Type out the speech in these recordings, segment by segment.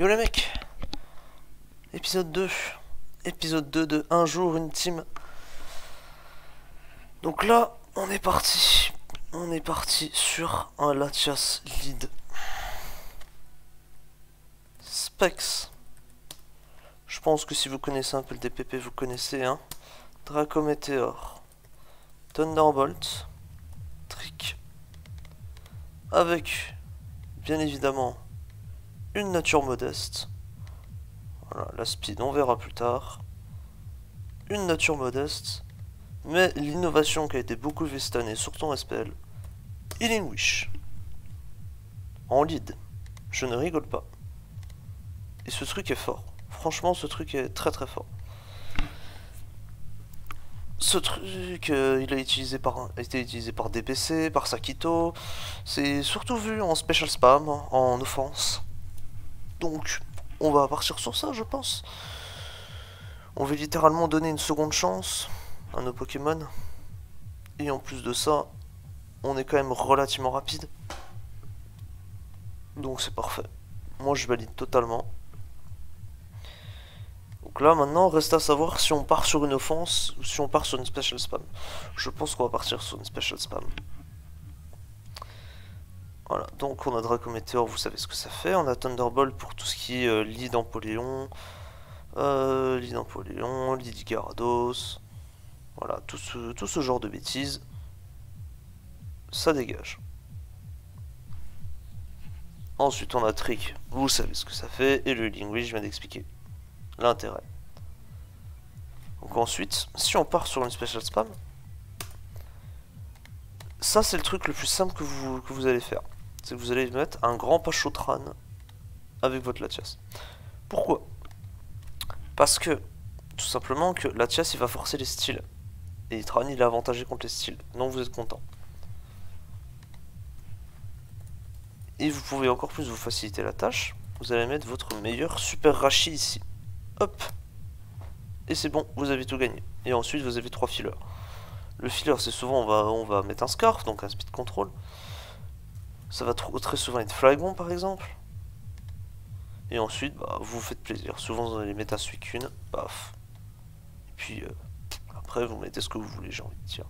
Yo les mecs, épisode 2. Épisode 2 de Un jour une team. Donc là, on est parti. On est parti sur un Latias lead. Specs. Je pense que si vous connaissez un peu le DPP, vous connaissez, hein. Draco Meteor. Thunderbolt. Trick. Avec, bien évidemment, une nature modeste. Voilà, la speed, on verra plus tard. Une nature modeste. Mais l'innovation qui a été beaucoup vue cette année sur ton SPL, Healing Wish. En lead. Je ne rigole pas. Et ce truc est fort. Franchement, ce truc est très très fort. Ce truc, il a été utilisé par DPC, par Sakito. C'est surtout vu en special spam, en offense. Donc, on va partir sur ça, je pense. On va littéralement donner une seconde chance à nos Pokémon. Et en plus de ça, on est quand même relativement rapide. Donc c'est parfait. Moi je valide totalement. Donc là maintenant, reste à savoir si on part sur une offense ou si on part sur une special spam. Je pense qu'on va partir sur une special spam. Voilà, donc on a Draco Meteor, vous savez ce que ça fait. On a Thunderbolt pour tout ce qui est lead Empoléon. Lead Gyarados. Voilà, tout ce genre de bêtises. Ça dégage. Ensuite on a Trick, vous savez ce que ça fait. Et le Healing Wish, je viens d'expliquer l'intérêt. Donc ensuite, si on part sur une special spam, ça c'est le truc le plus simple que vous allez faire. C'est que vous allez mettre un grand Pachotran avec votre Latias. Pourquoi? Parce que, tout simplement, que Latias il va forcer les styles. Et Tran il est avantagé contre les styles. Donc vous êtes content. Et vous pouvez encore plus vous faciliter la tâche. Vous allez mettre votre meilleur Super Rashi ici. Hop. Et c'est bon, vous avez tout gagné. Et ensuite vous avez 3 fillers. Le filler c'est souvent on va mettre un Scarf, donc un speed control. Ça va très souvent être Flygon par exemple. Et ensuite bah, vous vous faites plaisir. Souvent vous allez mettre un Suicune. Paf. Et puis après vous mettez ce que vous voulez, j'ai envie de dire.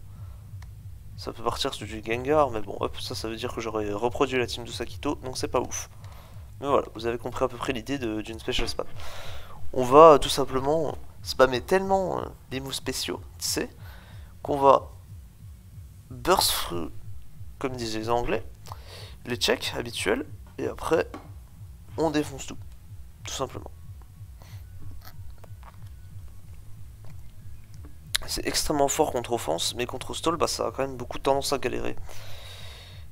Ça peut partir sur du Gengar, mais bon hop, ça veut dire que j'aurais reproduit la team de Sakito, donc c'est pas ouf. Mais voilà, vous avez compris à peu près l'idée d'une special spam. On va tout simplement spammer tellement des moves spéciaux, tu sais, qu'on va burst through, comme disaient les anglais, les checks habituels, et après, on défonce tout, simplement. C'est extrêmement fort contre offense, mais contre stall, bah, ça a quand même beaucoup tendance à galérer.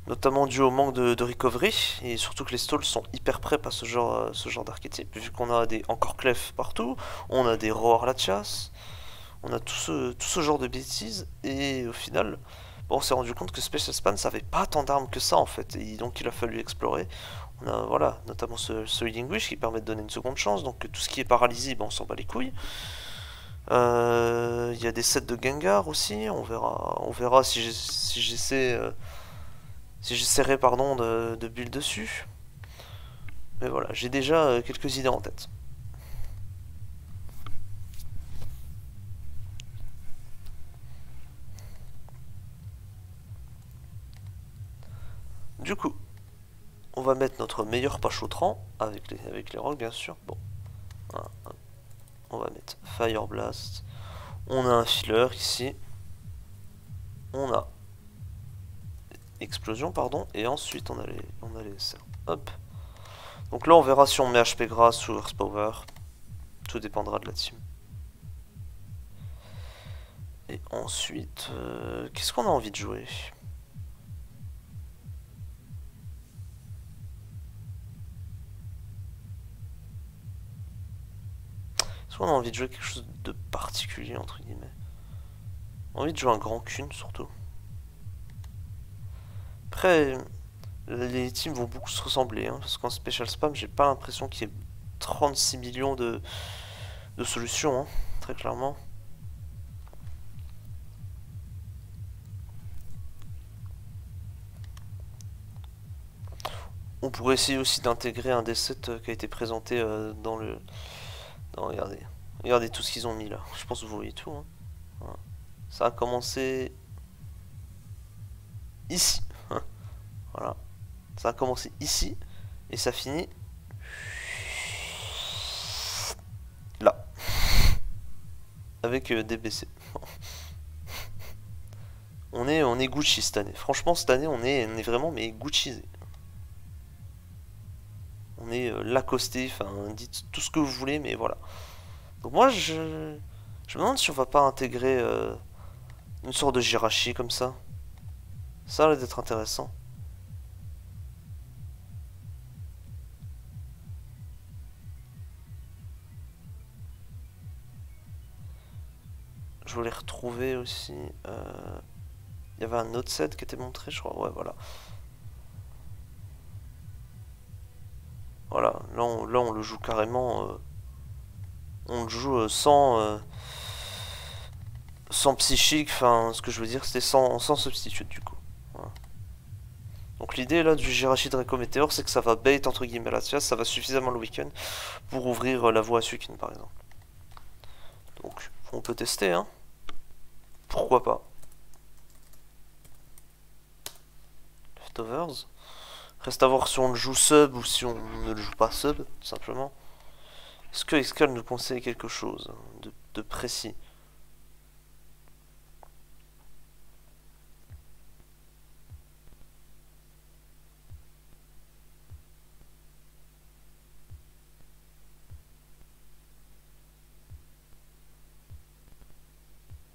Notamment dû au manque de recovery, et surtout que les stalls sont hyper prêts à ce genre d'archétype, vu qu'on a des encore clef partout, on a des roars Latias, on a tout ce genre de bêtises, et au final, bon, on s'est rendu compte que Special Spam ça avait pas tant d'armes que ça en fait, et donc il a fallu explorer. On a voilà, notamment ce Healing Wish qui permet de donner une seconde chance, donc tout ce qui est paralysie, ben, on s'en bat les couilles. Il y a des sets de Gengar aussi, on verra si j'essaie. Si j'essaierai pardon de build dessus. Mais voilà, j'ai déjà quelques idées en tête. Du coup, on va mettre notre meilleur Pachotran avec les rocs bien sûr. Bon, voilà. On va mettre Fire Blast. On a un filler ici. On a Explosion pardon. Et ensuite on a les SR. Hop. Donc là on verra si on met HP Grass ou Earth Power. Tout dépendra de la team. Et ensuite, qu'est-ce qu'on a envie de jouer? Est-ce qu'on a envie de jouer quelque chose de particulier entre guillemets? Envie de jouer un grand Kun surtout. Après, les teams vont beaucoup se ressembler, hein, parce qu'en Special Spam, j'ai pas l'impression qu'il y ait 36 millions de solutions, hein, très clairement. On pourrait essayer aussi d'intégrer un des sets qui a été présenté dans le... regardez. Regardez tout ce qu'ils ont mis là. Je pense que vous voyez tout. Hein. Voilà. Ça a commencé ici. Voilà. Ça a commencé ici. Et ça finit là. Avec DBC. On est Gucci cette année. Franchement, cette année, on est vraiment mais Guccisé. On est Lacosté, enfin, dites tout ce que vous voulez, mais voilà. Donc moi, je me demande si on va pas intégrer une sorte de Jirachi comme ça. Ça a l'air d'être intéressant. Je voulais retrouver aussi. Il y avait un autre set qui était montré, je crois. Ouais, voilà. Voilà, là on le joue carrément. On le joue sans psychique. Enfin, ce que je veux dire, c'était sans substitut du coup. Voilà. Donc l'idée là du Jirachi Draco Meteor, c'est que ça va bait entre guillemets la Tias, ça va suffisamment le week-end pour ouvrir la voie à Sukin par exemple. Donc on peut tester, hein. Pourquoi pas. Leftovers. Reste à voir si on le joue sub ou si on ne le joue pas sub, tout simplement. Est-ce que Xcal nous conseille quelque chose de précis?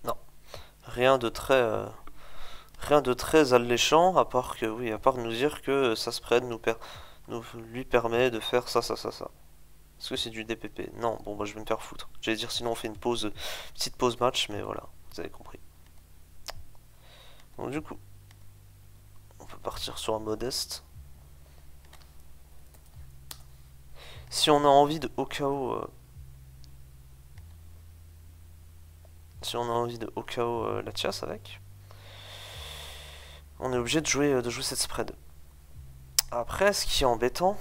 Non. Rien de très alléchant, à part que oui, à part nous dire que ça spread lui permet de faire ça. Est-ce que c'est du DPP? Non, bon bah je vais me faire foutre. J'allais dire sinon on fait une petite pause match, mais voilà, vous avez compris. Donc du coup, on peut partir sur un modeste. Si on a envie de OKO, si on a envie de OKO la chasse avec, on est obligé de jouer cette spread. Après, ce qui est embêtant,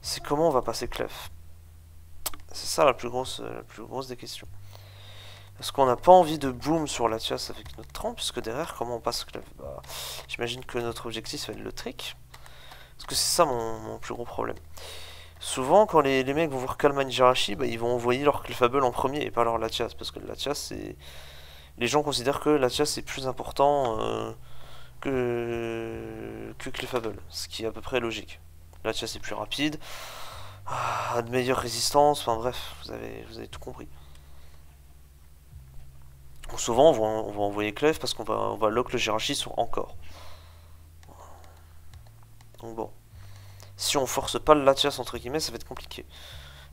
c'est comment on va passer Clef. C'est ça la plus grosse des questions. Est-ce qu'on n'a pas envie de boom sur la chasse avec notre trempe, puisque derrière, comment on passe Clef? Bah, j'imagine que notre objectif va être le trick. Parce que c'est ça mon plus gros problème. Souvent, quand les mecs vont voir Kalman Jirachi, bah, ils vont envoyer leur Clefable en premier et pas leur Latias. Parce que le Latias, c'est. Les gens considèrent que Latias est plus important que Clefable. Ce qui est à peu près logique. Latias est plus rapide, a de meilleures résistances, enfin bref, vous avez tout compris. Donc souvent, on va envoyer Clef parce on va lock le Jirachi sur encore. Donc bon. Si on force pas le Latias entre guillemets, ça va être compliqué.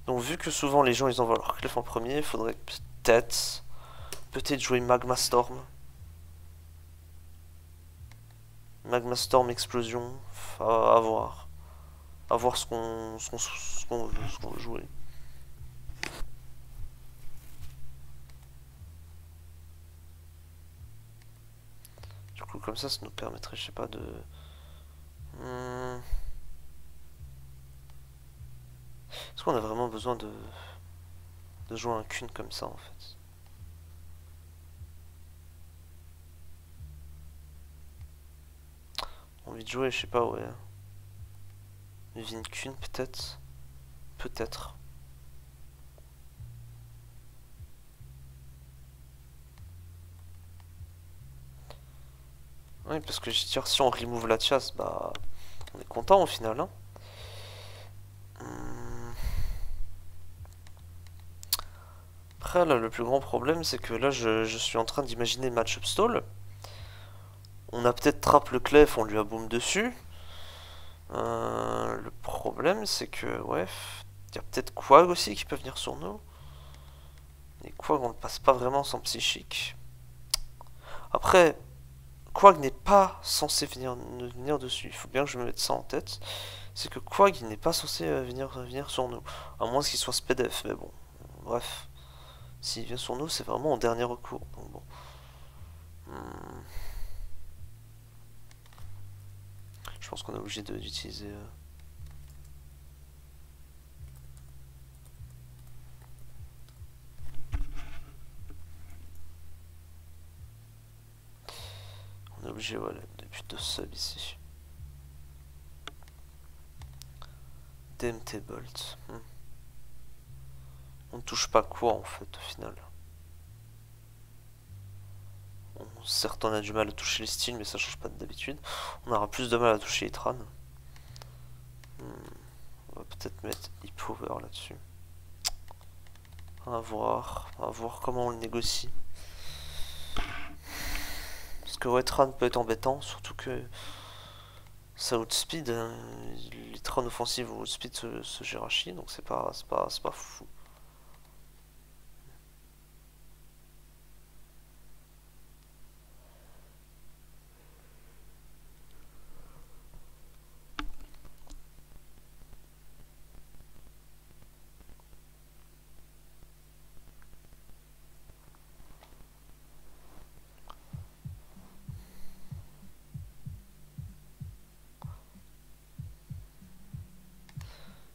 Donc vu que souvent les gens ils envoient leur Clef en premier, il faudrait peut-être jouer Magma Storm. Magma Storm Explosion, à voir. À voir ce qu'on veut jouer. Du coup comme ça nous permettrait, je sais pas, de... Est-ce qu'on a vraiment besoin de jouer un Kun comme ça en fait? Envie de jouer, je sais pas, ouais. Vin Kun peut-être. Peut-être. Oui, parce que je veux dire, si on remove la chasse, bah, on est content au final. Hein. Après, là, le plus grand problème, c'est que là, je suis en train d'imaginer match-up stall. On a peut-être trappe le clef, on lui a boom dessus. Le problème, c'est que, ouais, il y a peut-être Quag aussi qui peut venir sur nous. Et Quag, on ne passe pas vraiment sans psychique. Après, Quag n'est pas censé venir dessus. Il faut bien que je me mette ça en tête. C'est que Quag, il n'est pas censé venir sur nous. À moins qu'il soit SPDF, mais bon. Bref. S'il vient sur nous, c'est vraiment en dernier recours. Donc bon. Je Je pense qu'on est obligé d'utiliser... On est obligé, voilà, depuis 2 subs ici. DMT Bolt. On ne touche pas quoi en fait au final. Certes on a du mal à toucher les styles mais ça change pas d'habitude. On aura plus de mal à toucher Itran. On va peut-être mettre E-Power là-dessus. À voir comment on le négocie. Parce que Wetran peut être embêtant, surtout que ça outspeed, les trans offensives ou outspeed ce Jirachi, donc c'est pas fou.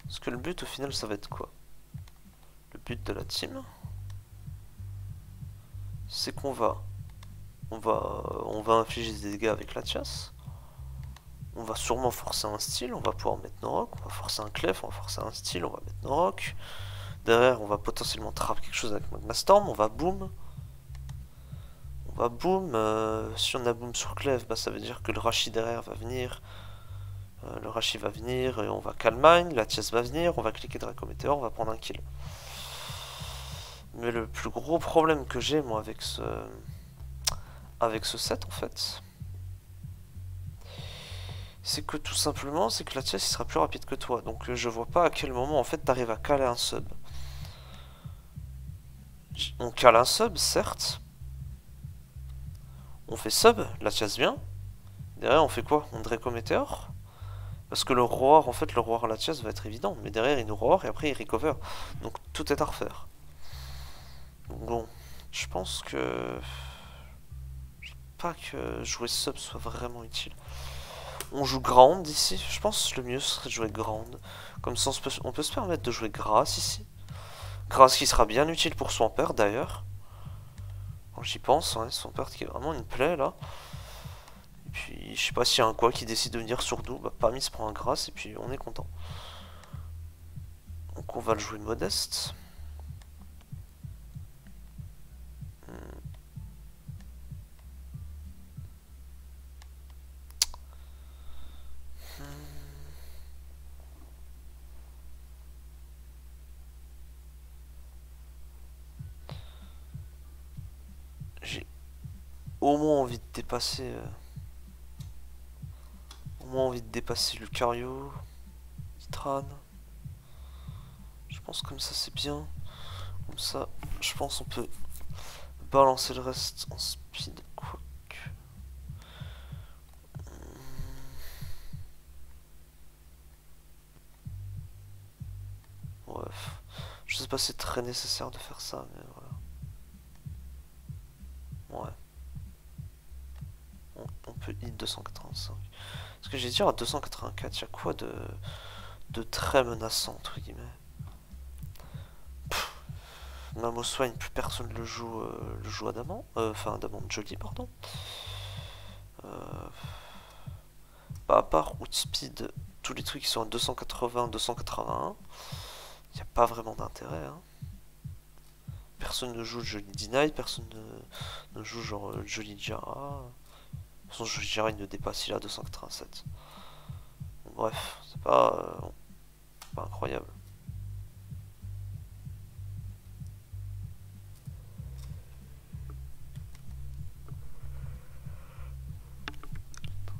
Parce que le but au final ça va être quoi? Le but de la team, c'est qu'on va infliger des dégâts avec la chasse. On va sûrement forcer un style, on va pouvoir mettre nos rocs, on va forcer un clef, on va forcer un style, on va mettre nos rocs. Derrière, on va potentiellement trap quelque chose avec Magma Storm, on va boom. On va boom, si on a boom sur clef, bah, ça veut dire que le Rashi derrière va venir. Le Rashi va venir et on va Calmine, la Tias va venir, on va cliquer Draco Meteor, on va prendre un kill. Mais le plus gros problème que j'ai moi avec ce set en fait, c'est que tout simplement c'est que la Tias il sera plus rapide que toi. Donc je vois pas à quel moment en fait t'arrives à caler un sub. On cale un sub certes. On fait sub, la Tias vient. Derrière on fait quoi? On Draco Meteor. Parce que le roar, en fait, le roar Latias va être évident. Mais derrière, il nous roar et après, il recover. Donc, tout est à refaire. Donc, bon, je pense que... pas que jouer sub soit vraiment utile. On joue Ground ici. Je pense que le mieux serait de jouer Ground. Comme ça, on peut se permettre de jouer Grass ici. Grass qui sera bien utile pour Swampert, d'ailleurs. Quand j'y pense, ouais, Swampert qui est vraiment une plaie, là. Et puis, je sais pas s'il y a un quoi qui décide de venir sur nous. Bah, parmi se prend un Grass et puis on est content. Donc, on va le jouer modeste. J'ai au moins envie de dépasser... au moins envie de dépasser Lucario, Itran. Je pense comme ça c'est bien. Comme ça, je pense on peut balancer le reste en speed. Quoique. Bref. Je sais pas si c'est très nécessaire de faire ça, mais voilà. Ouais. On peut hit 285. Ce que j'ai dit à 284, il y a quoi de très menaçant entre guillemets. Mamo Soigne, plus personne le joue adamant. Enfin, adamant Jolly, pardon. Bah, à part Outspeed, tous les trucs qui sont à 280, 281, il n'y a pas vraiment d'intérêt. Hein. Personne ne joue Jolly Deny, personne ne joue genre Jolly Jara. De toute façon, Jolly Jara il ne dépasse, il a 287. Bon, bref, c'est pas incroyable.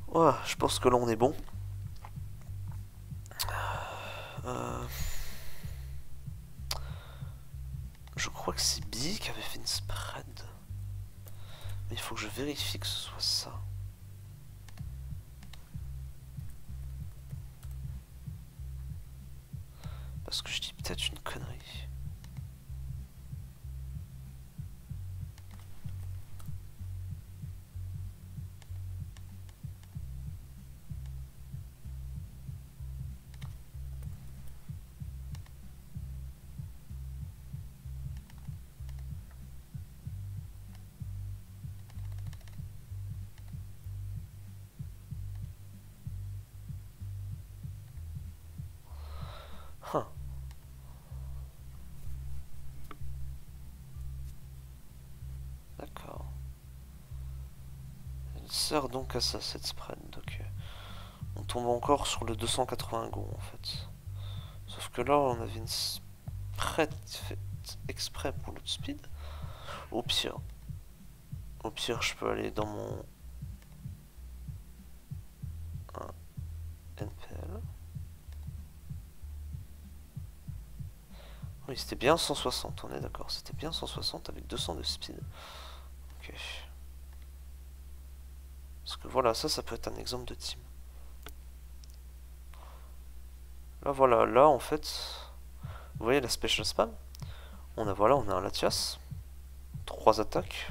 Ouais, je pense que là on est bon. Je crois que c'est Bee qui avait fait une spread. Mais il faut que je vérifie que ce soit ça. Parce que je dis peut-être une connerie. sert donc à ça, cette spread. Donc, on tombe encore sur le 280 go en fait. Sauf que là, on avait une spread faite exprès pour l'autre speed. Au pire, je peux aller dans mon NPL. Oui, c'était bien 160, on est d'accord. C'était bien 160 avec 200 de speed. Ok. Parce que voilà, ça peut être un exemple de team. Là, voilà, là, en fait, vous voyez la special spam. On a un Latias. 3 attaques.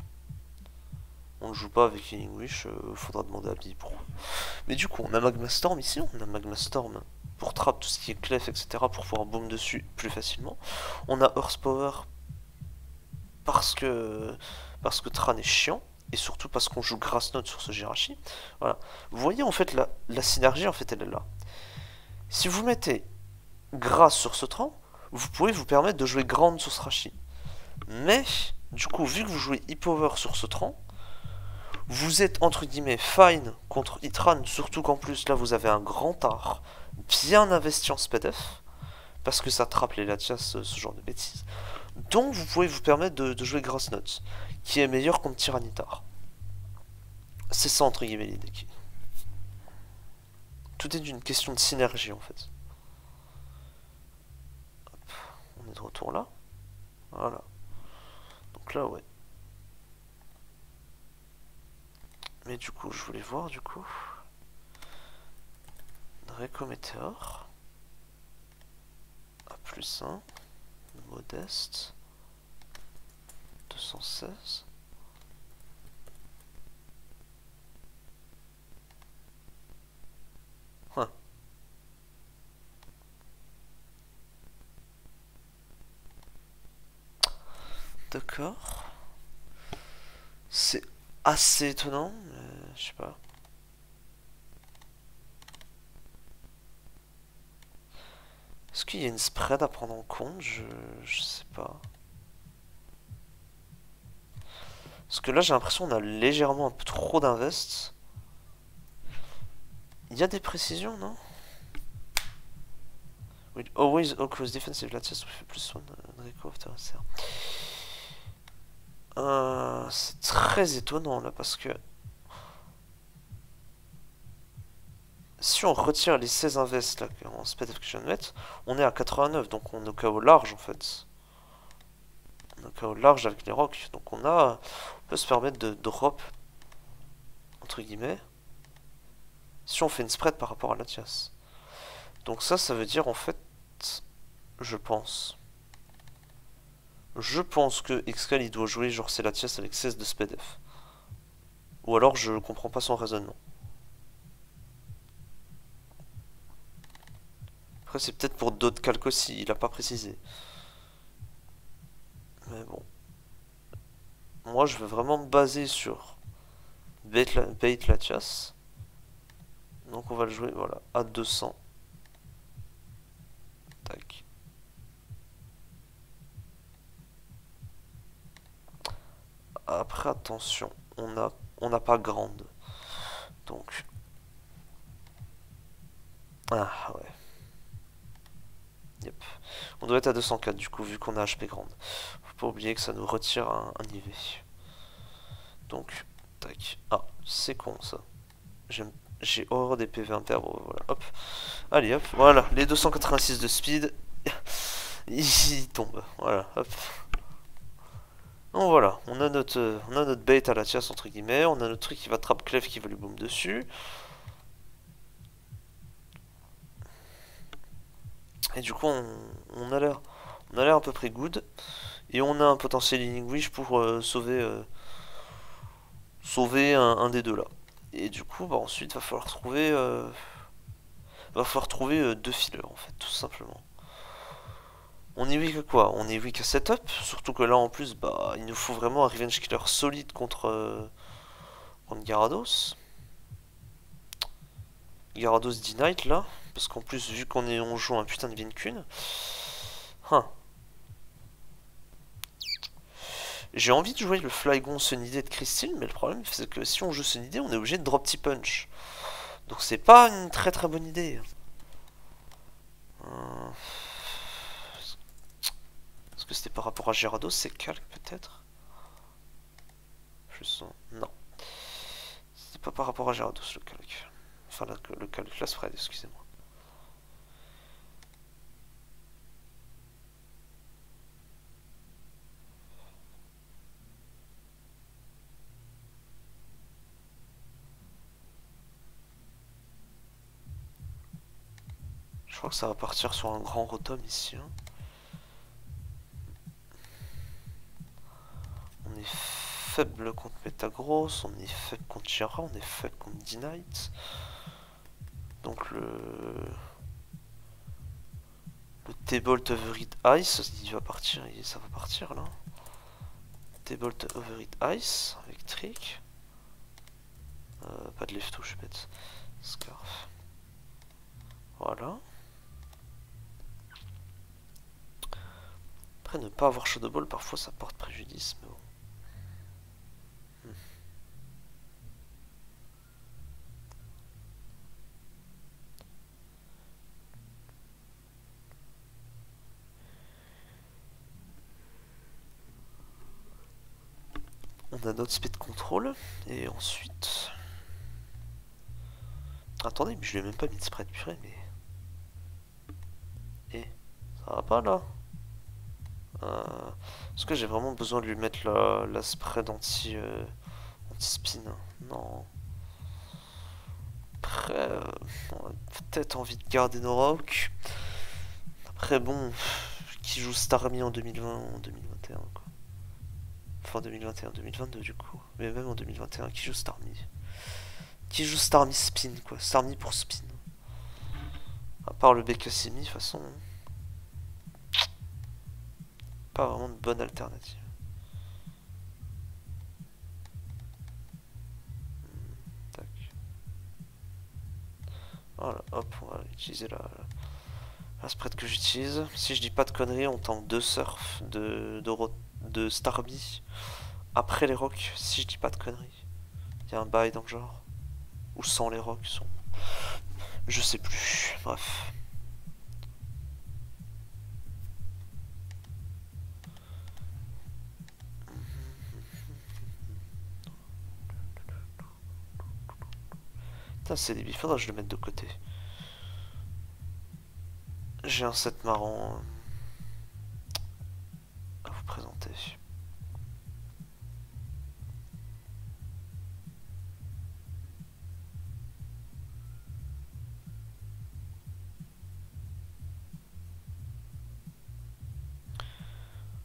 On ne joue pas avec Healing Wish, faudra demander à Billy pour. Mais du coup, on a Magma Storm ici, on a Magma Storm pour trap tout ce qui est clef, etc. pour pouvoir boom dessus plus facilement. On a Horsepower parce que Tran est chiant, et surtout parce qu'on joue Grass Note sur ce Jirachi. Voilà. Vous voyez en fait la synergie, en fait elle est là. Si vous mettez Grass sur ce Tran, vous pouvez vous permettre de jouer Ground sur ce Rashi. Mais, du coup, vu que vous jouez E-Power sur ce Tran, vous êtes entre guillemets fine contre Itran, surtout qu'en plus là vous avez un grand art bien investi en SPDF, parce que ça trappe les Latias, ce genre de bêtises. Donc vous pouvez vous permettre de jouer Grass Note, qui est meilleur contre Tyranitar. C'est ça entre guillemets l'idée. Tout est une question de synergie en fait. Hop, on est de retour là. Voilà. Donc là ouais. Mais du coup, je voulais voir du coup. Draco Météor. A plus 1. Modeste. 216. Hein. D'accord. C'est assez étonnant, mais je sais pas. Est-ce qu'il y a une spread à prendre en compte? Je sais pas. Parce que là, j'ai l'impression qu'on a légèrement un peu trop d'invest. Il y a des précisions, non? With always all cross defensive Latias with plus one Draco after c'est très étonnant là parce que si on retire les 16 invests là en speed que je viens de mettre, on est à 89, donc on est au KO large en fait. On est au KO large avec les rocks, donc on peut se permettre de drop entre guillemets si on fait une spread par rapport à Latias. Donc ça veut dire en fait, je pense que Xcal il doit jouer genre c'est Latias avec 16 de SPDF. Ou alors je comprends pas son raisonnement. Après c'est peut-être pour d'autres calques aussi, il a pas précisé. Mais bon. Moi je veux vraiment me baser sur Bait Latias. Donc on va le jouer voilà à 200. Tac. Après attention, on n'a pas grande. Donc ah ouais. Yep. On doit être à 204 du coup vu qu'on a HP grande. Faut pas oublier que ça nous retire un IV. Donc tac. Ah, c'est con ça. J'ai horreur des PV inter, voilà, hop. Allez hop, voilà, les 286 de speed. Il tombe, voilà, hop. Donc voilà, on a notre bait à la chasse entre guillemets, on a notre truc qui va trap clef qui va lui boom dessus. Et du coup on a l'air à peu près good. Et on a un potentiel Healing Wish pour sauver un des deux là. Et du coup bah ensuite va falloir trouver deux fillers en fait, tout simplement. On est weak à quoi? On est weak à setup, surtout que là en plus bah il nous faut vraiment un revenge killer solide contre Gyarados. Gyarados denied là, parce qu'en plus vu on joue un putain de Vincune. Hein. J'ai envie de jouer le Flygon Sunny-Day de Christine, mais le problème c'est que si on joue Sunny-Day, on est obligé de drop T-Punch. Donc c'est pas une très très bonne idée. Est-ce que c'était par rapport à Gyarados, c'est calque peut-être? Je sens... Non. C'est pas par rapport à Gyarados le calque. Enfin le calque, la spread, excusez-moi. Je crois que ça va partir sur un grand Rotom ici. Hein. On est faible contre Metagross, on est faible contre Gyara, on est faible contre D-Knight. Donc le T-Bolt Overheat Ice, il va partir, ça va partir là. T-Bolt Overheat Ice avec Trick. Pas de Lefto, je suis bête. Scarf. Voilà. Après, ne pas avoir Shadow Ball, parfois ça porte préjudice, mais bon. On a notre speed control, et ensuite... Attendez, mais je lui ai même pas mis de spread purée, mais... Eh, ça va pas là? Est-ce que j'ai vraiment besoin de lui mettre la spread anti-spin? Non. Après, on a peut-être envie de garder nos rocks. Après, bon, qui joue Starmie en 2020, en 2021, quoi. Enfin, 2021, 2022 du coup. Mais même en 2021, qui joue Starmie? Qui joue Starmie Spin, quoi. Starmie pour Spin. À part le Bekasimi, de toute façon. Pas vraiment de bonne alternative. Tac. Voilà, hop, on va utiliser la spread que j'utilise. Si je dis pas de conneries, on tente 2 surf de Starmie après les rocks, si je dis pas de conneries. Il y a un bail dans le genre. Ou sans les rocks sont. Je sais plus. Bref. Putain, c'est débile, faudra que je le mette de côté. J'ai un set marrant à vous présenter.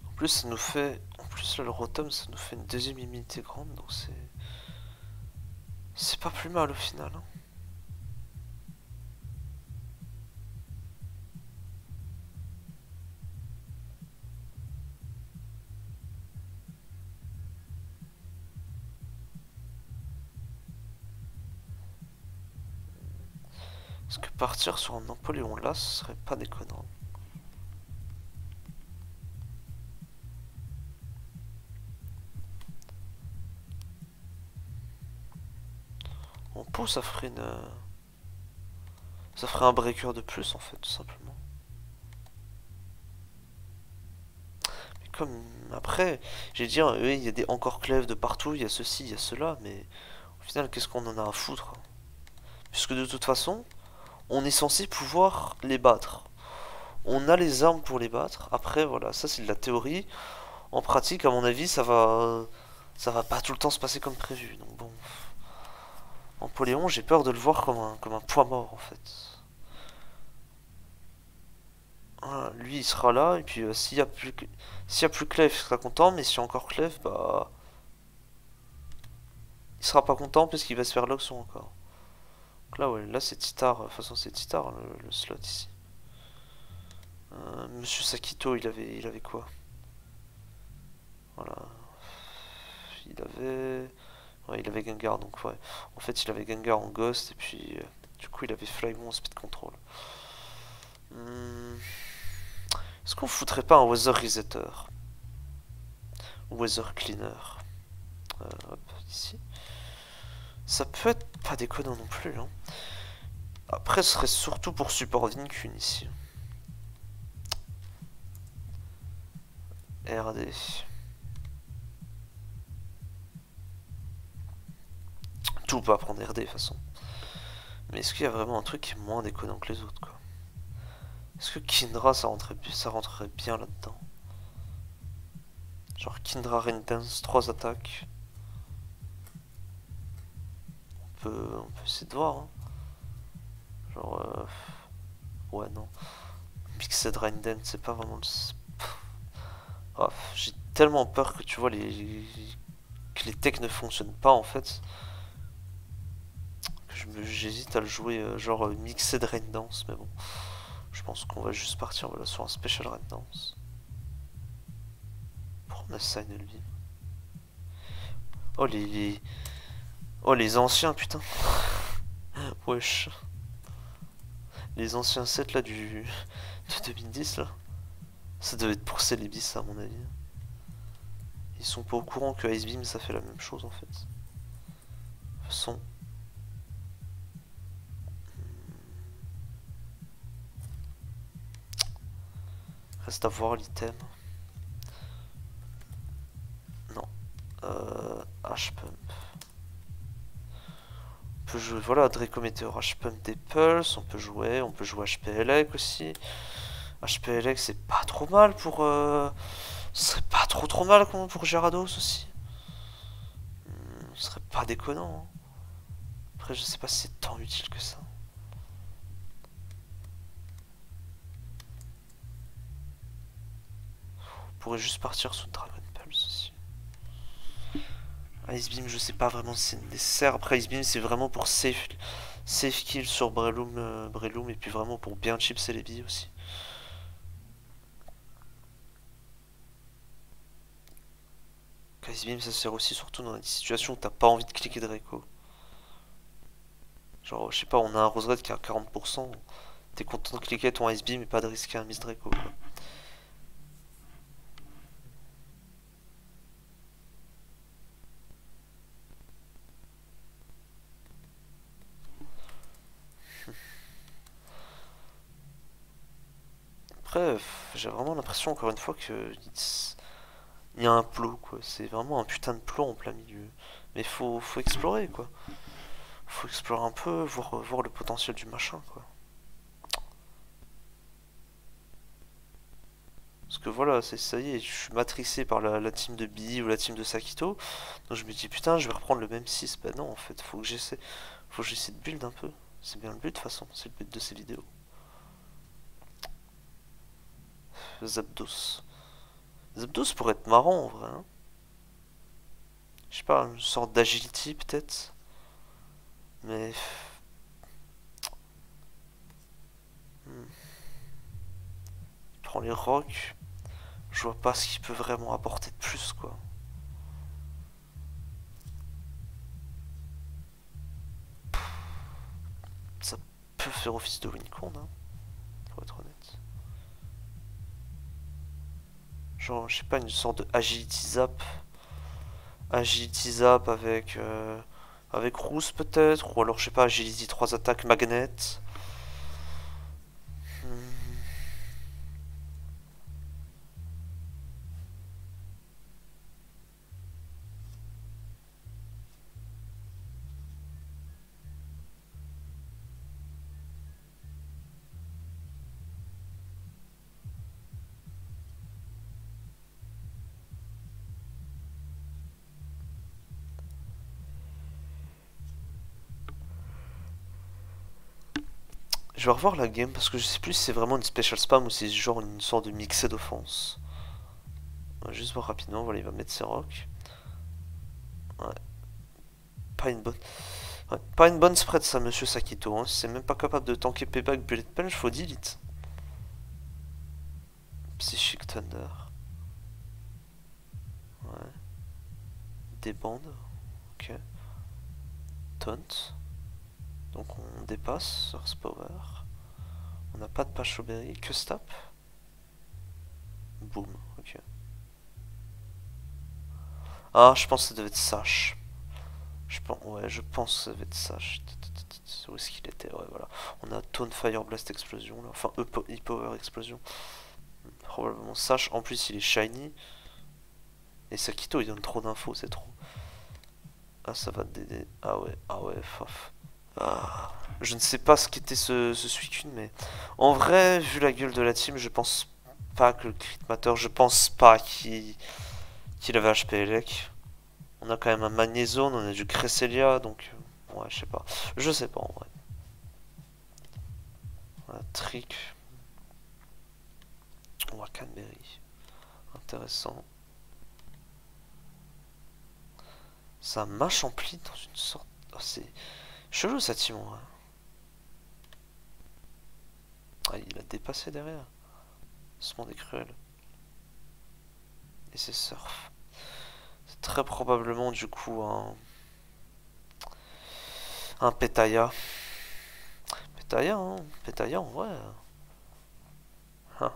En plus, ça nous fait. En plus, là, le Rotom, ça nous fait une deuxième immunité grande, donc c'est. C'est pas plus mal au final. Hein. Parce que partir sur un Napoléon là, ce serait pas déconnant. En pot, ça ferait une. Ça ferait un breaker de plus en fait, tout simplement. Mais comme. Après, j'ai dit, oui, il y a des encore clèves de partout, il y a ceci, il y a cela, mais au final, qu'est-ce qu'on en a à foutre? Puisque de toute façon, on est censé pouvoir les battre. On a les armes pour les battre. Après, voilà, ça c'est de la théorie. En pratique, à mon avis, ça va pas tout le temps se passer comme prévu. Donc bon, Napoléon, j'ai peur de le voir comme un poids mort en fait. Voilà, lui, il sera là, et puis s'il y a plus Clef, il sera content, mais s'il y a encore Clef, bah, il sera pas content parce qu'il va se faire Loxon encore. Donc là, ouais, là c'est Titar, de toute façon c'est Titar le slot ici. Monsieur Sakito, il avait quoi? Voilà. Il avait... Ouais, il avait Gengar, donc ouais. En fait, il avait Gengar en Ghost, et puis... du coup, il avait Flygon en Speed Control. Est-ce qu'on foutrait pas un Weather Resetter? Weather Cleaner. Hop, ici. Ça peut être pas déconnant non plus. Hein. Après, ce serait surtout pour support Vincune ici. RD. Tout peut apprendre RD de toute façon. Mais est-ce qu'il y a vraiment un truc qui est moins déconnant que les autres quoi? Est-ce que Kindra ça rentrerait bien là-dedans? Genre Kindra Rain Dance, 3 attaques. On peut essayer de voir. Hein. Genre. Ouais, non. Mixed Rain Dance, c'est pas vraiment le. Oh, j'ai tellement peur que tu vois que les techs ne fonctionnent pas en fait. Que j'hésite à le jouer genre Mixed Rain Dance, mais bon. Je pense qu'on va juste partir voilà, sur un Special Rain Dance. Pourquoi on a ça une vie? Oh Oh les anciens putain. Wesh. Les anciens sets là de 2010 là. Ça devait être pour Célébis à mon avis. Ils sont pas au courant que Ice Beam ça fait la même chose en fait. De toute façon. Reste à voir l'item. Non. H-Pump. On peut jouer, voilà, Draco Meteor, H-Pump des Pulse, on peut jouer HPLX aussi. HPLX c'est pas trop mal pour... ce serait pas trop mal pour Gyarados aussi. Ce serait pas déconnant. Hein. Après je sais pas si c'est tant utile que ça. On pourrait juste partir sous Dragon Pulse aussi. Ice Beam je sais pas vraiment si c'est nécessaire. Après Ice Beam c'est vraiment pour safe kill sur Breloom et puis vraiment pour bien chipser les billes aussi. Ice Beam ça sert aussi surtout dans des situations où t'as pas envie de cliquer Draco. Genre je sais pas, on a un Rose Red qui a 40%, t'es content de cliquer ton Ice Beam et pas de risquer un Miss Draco quoi. Après, j'ai vraiment l'impression encore une fois que il y a un plot quoi, c'est vraiment un putain de plot en plein milieu. Mais faut explorer quoi. Faut explorer un peu, voir le potentiel du machin quoi. Parce que voilà, ça y est, je suis matrixé par la team de Billy ou la team de Sakito. Donc je me dis putain, je vais reprendre le même 6. Bah non, en fait, faut que j'essaie de build un peu. C'est bien le but de toute façon, c'est le but de ces vidéos. Zapdos. Zapdos pourrait être marrant en vrai. Hein. Je sais pas, une sorte d'agility peut-être. Mais. Il prend les rocs. Je vois pas ce qu'il peut vraiment apporter de plus quoi. Ça peut faire office de Wincon, hein, pour être honnête. Genre, je sais pas, une sorte de agility zap. Agility zap avec Rousse peut-être. Ou alors, je sais pas, agility 3 attaques magnet. Je vais revoir la game parce que je sais plus si c'est vraiment une special spam ou c'est genre une sorte de mixé d'offense. On va juste voir rapidement, voilà, il va mettre ses rocs. Ouais. Pas une bonne. Ouais, pas une bonne spread ça, monsieur Sakito. Hein. Si c'est même pas capable de tanker payback bullet punch, faut delete. Psychic Thunder. Ouais. Des bandes. Ok. Taunt. Donc on dépasse Earth Power. On n'a pas de Pachoberry. Que stop. Boom. Ok. Ah, je pense que ça devait être Sash. Ouais, je pense que ça devait être Sash. Où est-ce qu'il était? Ouais, voilà. On a Tone Fire Blast Explosion, là. Enfin, E-Power Explosion. Probablement Sash. En plus, il est shiny. Et Sakito, il donne trop d'infos, c'est trop. Ah, ça va t'aider. Ah ouais, faf. Ah, je ne sais pas ce qu'était ce Suicune, mais en vrai, vu la gueule de la team, je pense pas que le crit matter, je pense pas qu'il avait HP Elec. On a quand même un Magnézone, on a du Cresselia, donc ouais, je sais pas. Je sais pas en vrai. On a Trick, on a Canberry. Intéressant. Ça mâche ampli dans une sorte. Oh, c'est chelou ça team en vrai. Ah, il a dépassé derrière. Ce monde est cruel. Et c'est Surf. C'est très probablement du coup un Petaya. Petaya, hein. Petaya en vrai. Hein.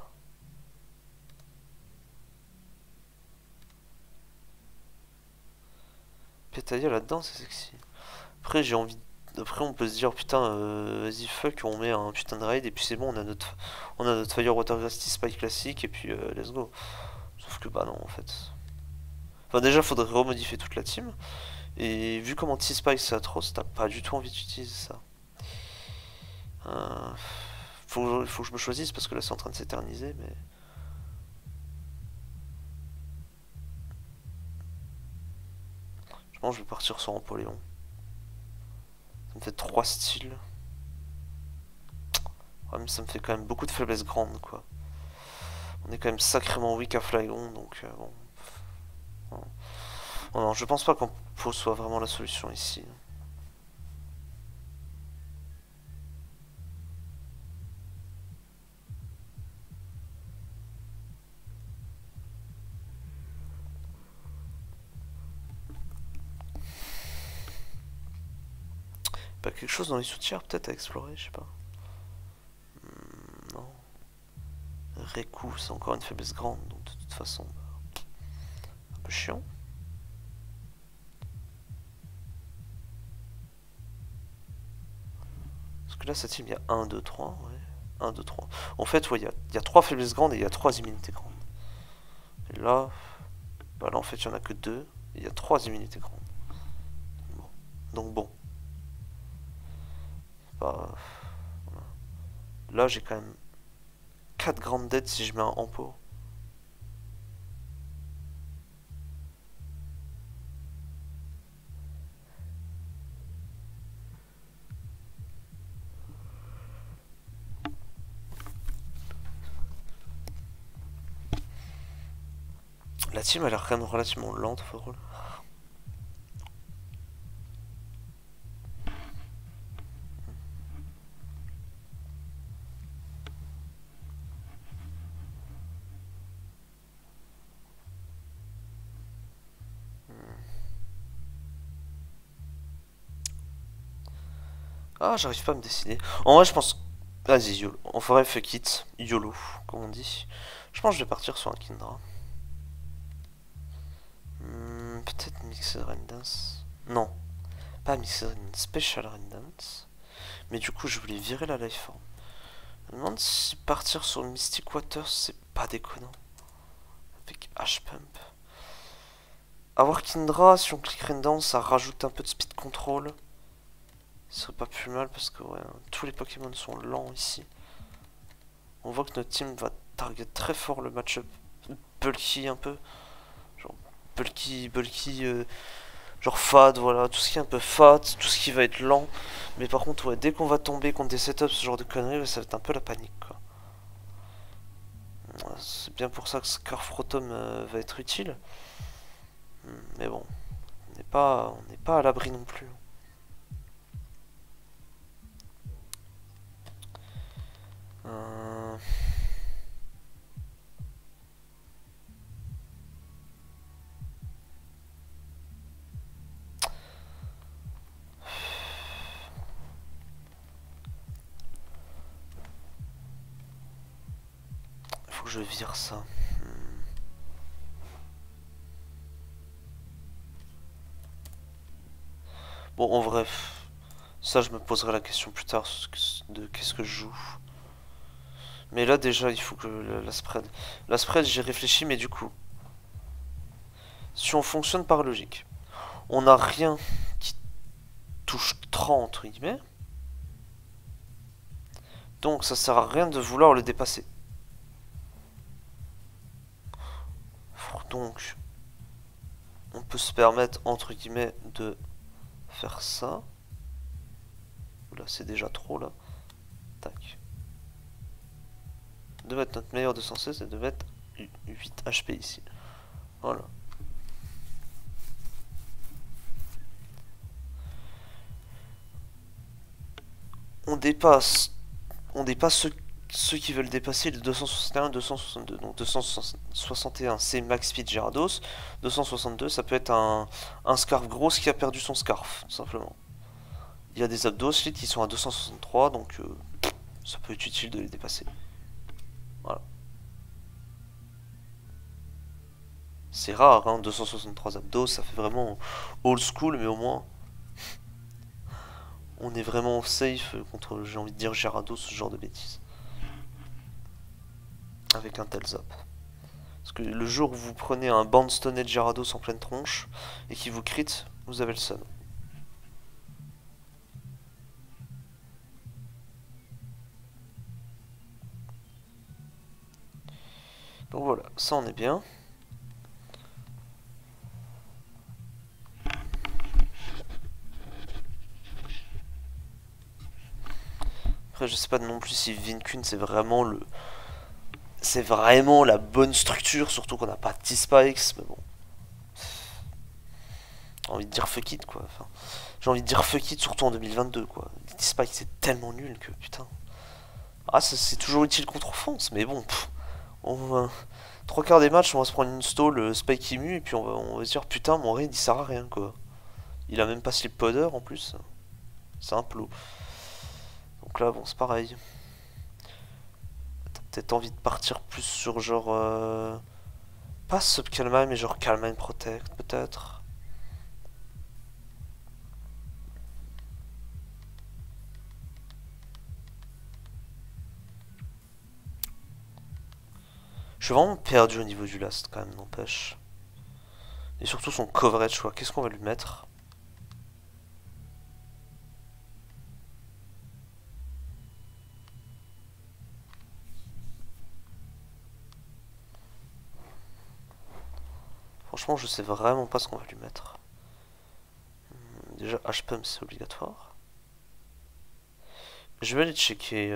Petaya là-dedans, c'est sexy. Après, j'ai envie. Après, on peut se dire, putain, vas-y, fuck, on met un putain de raid, et puis c'est bon, on a notre Fire Water Gravity Spike classique, et puis let's go. Sauf que, bah non, en fait. Enfin, déjà, faudrait remodifier toute la team. Et vu comment T-Spike c'est atroce, t'as pas du tout envie d'utiliser ça. Euh, faut que je me choisisse parce que là c'est en train de s'éterniser, mais. Je pense que je vais partir sur Empoléon. Ça me fait 3 styles. Ouais, mais ça me fait quand même beaucoup de faiblesses grandes, quoi. On est quand même sacrément weak à Flygon, donc bon. Non. Non, je pense pas qu'Empo soit vraiment la solution ici. Pas quelque chose dans les soutiens peut-être à explorer, je sais pas. Non. Reku, c'est encore une faiblesse grande, donc de toute façon, un peu chiant. Parce que là, cette team, il y a 1, 2, 3, ouais. 1, 2, 3. En fait, ouais, il y a 3 faiblesses grandes et il y a 3 immunités grandes. Et là, bah là en fait, il n'y en a que 2 et il y a 3 immunités grandes. Bon. Donc bon. Bah, voilà. Là, j'ai quand même 4 grandes dettes si je mets un Empo. La team a l'air quand même relativement lente, overall. Ah, j'arrive pas à me décider. En vrai, je pense. Vas-y, YOLO. On ferait fuck it. YOLO, comme on dit. Je pense que je vais partir sur un Kindra. Peut-être Mixed Raindance. Non, pas Mixed Raindance. Special Raindance. Mais du coup, je voulais virer la Lifeform. Je me demande si partir sur Mystic Water, c'est pas déconnant. Avec H-Pump. Avoir Kindra, si on clique Raindance, ça rajoute un peu de speed control. Ce serait pas plus mal parce que ouais, tous les Pokémon sont lents ici. On voit que notre team va target très fort le match-up bulky un peu. Genre bulky, genre fade, voilà. Tout ce qui est un peu fade, tout ce qui va être lent. Mais par contre, ouais, dès qu'on va tomber contre des setups, ce genre de conneries, ouais, ça va être un peu la panique, quoi. C'est bien pour ça que Scarfrotom va être utile. Mais bon, on n'est pas à l'abri non plus. Euh... Faut que je vire ça. Bon, en vrai, ça je me poserai la question plus tard de qu'est-ce que je joue. Mais là déjà, il faut que la spread. La spread, j'ai réfléchi, mais du coup, si on fonctionne par logique, on n'a rien qui touche 30 entre guillemets. Donc ça sert à rien de vouloir le dépasser. Donc on peut se permettre entre guillemets de faire ça. Là c'est déjà trop là. Tac. De mettre notre meilleur 216 et de mettre 8 HP ici. Voilà. On dépasse ceux qui veulent dépasser le 261 262. Donc 261 c'est max speed Gyarados. 262 ça peut être un scarf grosse qui a perdu son scarf, tout simplement. Il y a des abdos qui sont à 263, donc ça peut être utile de les dépasser. Voilà. C'est rare, hein, 263 abdos, ça fait vraiment old school, mais au moins on est vraiment safe contre, j'ai envie de dire, Gyarados, ce genre de bêtises. Avec un tel zap. Parce que le jour où vous prenez un Bounce-Tonnet Gyarados en pleine tronche et qui vous crit, vous avez le seum. Donc voilà, ça on est bien. Après je sais pas non plus si Vincune c'est vraiment le... C'est vraiment la bonne structure, surtout qu'on n'a pas de T-Spikes, mais bon. J'ai envie de dire fuck it quoi. Enfin, j'ai envie de dire fuck it surtout en 2022 quoi. Les T-Spikes c'est tellement nul que putain. Ah c'est toujours utile contre offense, mais bon. On va... Trois quarts des matchs on va se prendre une stall Spike Emu et puis on va se dire putain mon raid il sert à rien quoi. Il a même pas slip podder en plus. C'est un plot. Donc là bon c'est pareil. T'as peut-être envie de partir plus sur genre... Pas Sub Calmine mais genre Calmine Protect peut-être. Je suis vraiment perdu au niveau du last quand même, n'empêche. Et surtout son coverage quoi, qu'est-ce qu'on va lui mettre? Franchement je sais vraiment pas ce qu'on va lui mettre. Déjà H-Pump c'est obligatoire. Je vais aller checker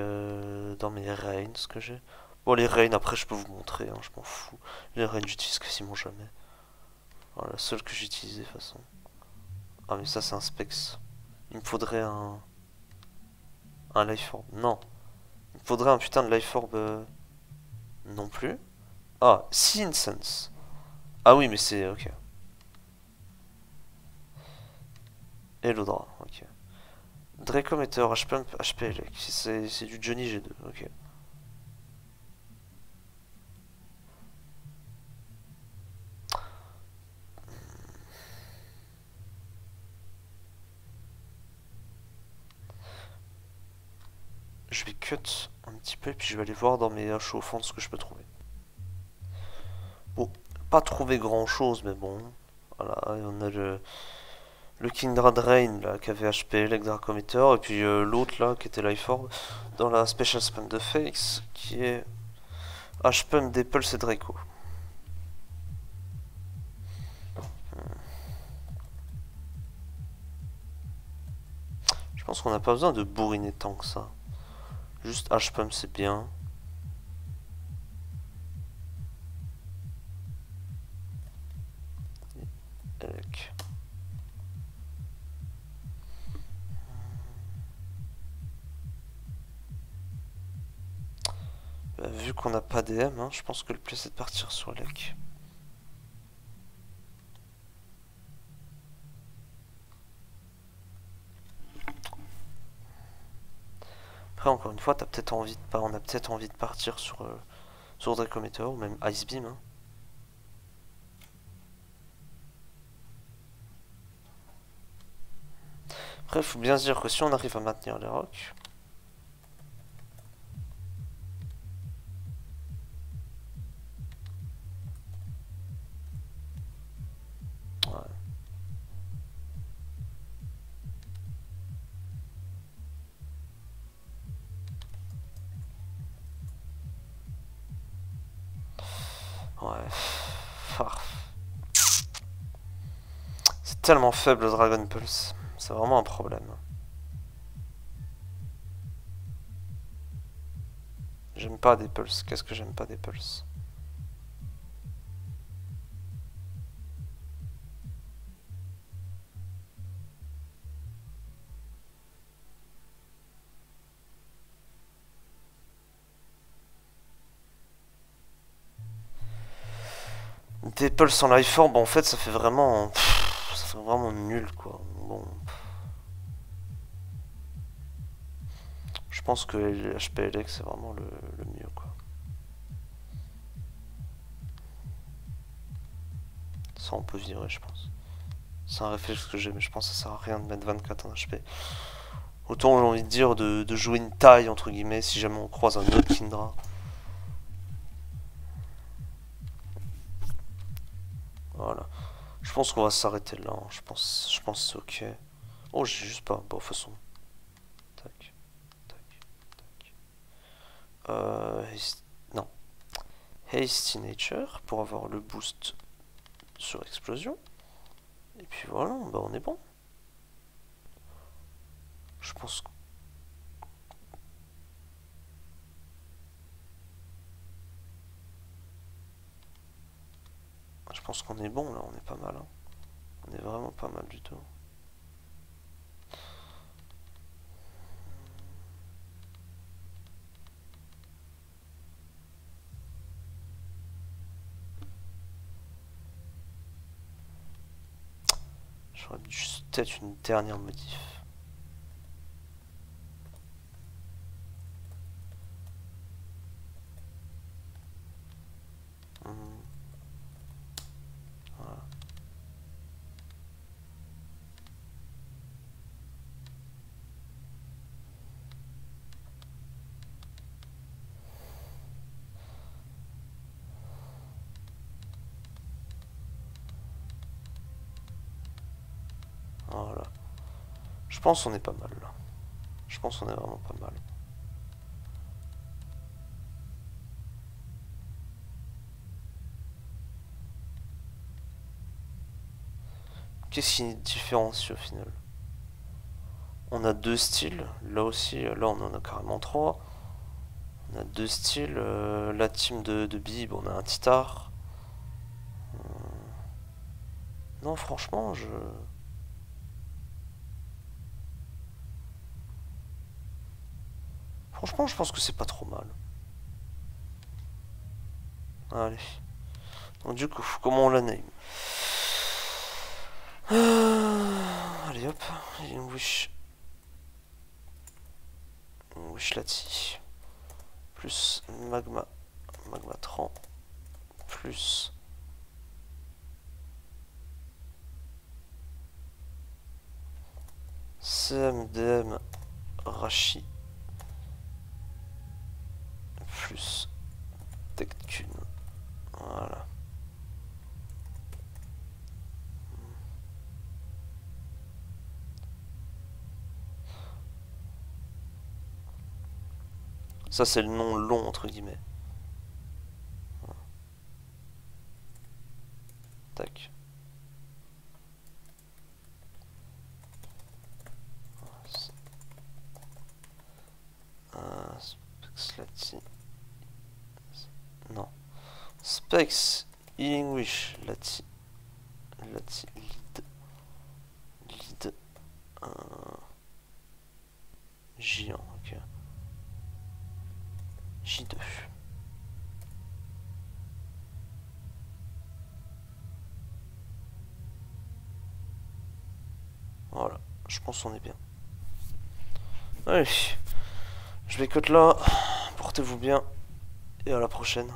dans mes reigns ce que j'ai. Bon les reigns après je peux vous montrer, hein, je m'en fous. Les reigns j'utilise quasiment jamais. Voilà, la seule que j'ai utilisée de toute façon. Ah mais ça c'est un specs. Il me faudrait un life orb. Non. Il me faudrait un putain de life orb non plus. Ah, Sea Incense. Ah oui mais c'est... ok. Elodra, ok. Dracometer, H-Pump, HP Elec. C'est du Johnny G2, ok. Je vais cut un petit peu et puis je vais aller voir dans mes haches au fond ce que je peux trouver. Bon, pas trouver grand chose mais bon. Voilà, on a le Kindra Drain là qui avait HP Elec Dracometer et puis l'autre là qui était Life Orb dans la Special Spam de Fakes qui est H-Pump, Depulse et Draco. Je pense qu'on n'a pas besoin de bourriner tant que ça. Juste H-Pump c'est bien. Elec. Bah, vu qu'on n'a pas DM, hein, je pense que le plus c'est de partir sur Elec. Après encore une fois, t'as peut-être envie de on a peut-être envie de partir sur Dracometer ou même Ice Beam. Hein. Après, il faut bien se dire que si on arrive à maintenir les rocs... Ouais. Ah. C'est tellement faible le Dragon Pulse. C'est vraiment un problème. J'aime pas des pulses. Qu'est-ce que j'aime pas des pulses? Des pulses en life orb, en fait, ça fait vraiment... ça fait vraiment nul, quoi. Bon... Je pense que HPLX c'est vraiment le mieux, quoi. Ça on peut virer, je pense. C'est un réflexe que j'ai, mais je pense que ça sert à rien de mettre 24 en HP. Autant j'ai envie de dire de jouer une taille, entre guillemets, si jamais on croise un autre Kindra. Voilà. Je pense qu'on va s'arrêter là. Hein. Je pense que c'est ok. Oh, j'ai juste pas. Bon, de toute façon. Tac. Tac. Tac. Non. Hasty Nature pour avoir le boost sur explosion. Et puis voilà, bah on est bon. Je pense que... Je pense qu'on est bon là, on est pas mal. Hein. On est vraiment pas mal du tout. J'aurais juste peut-être une dernière modif. Voilà. Voilà. Je pense qu'on est pas mal là. Je pense qu'on est vraiment pas mal. Qu'est-ce qui est différencié au final? On a deux styles. Là aussi, là on en a carrément trois. On a deux styles. La team de Bib, on a un Titar. Non, franchement, Franchement, je pense que c'est pas trop mal. Allez. Donc du coup, comment on la name? Allez hop, Wish Lati. Plus Magma 30. Plus CMDM Rashi. Plus Tectune. Voilà. Ça c'est le nom long entre guillemets. Tac. Slati. Non. Specs Healing Wish Lati. Lati lead. Lead. Géant, ok. J2. Voilà, je pense qu'on est bien. Allez, je vais cut là. Portez-vous bien et à la prochaine.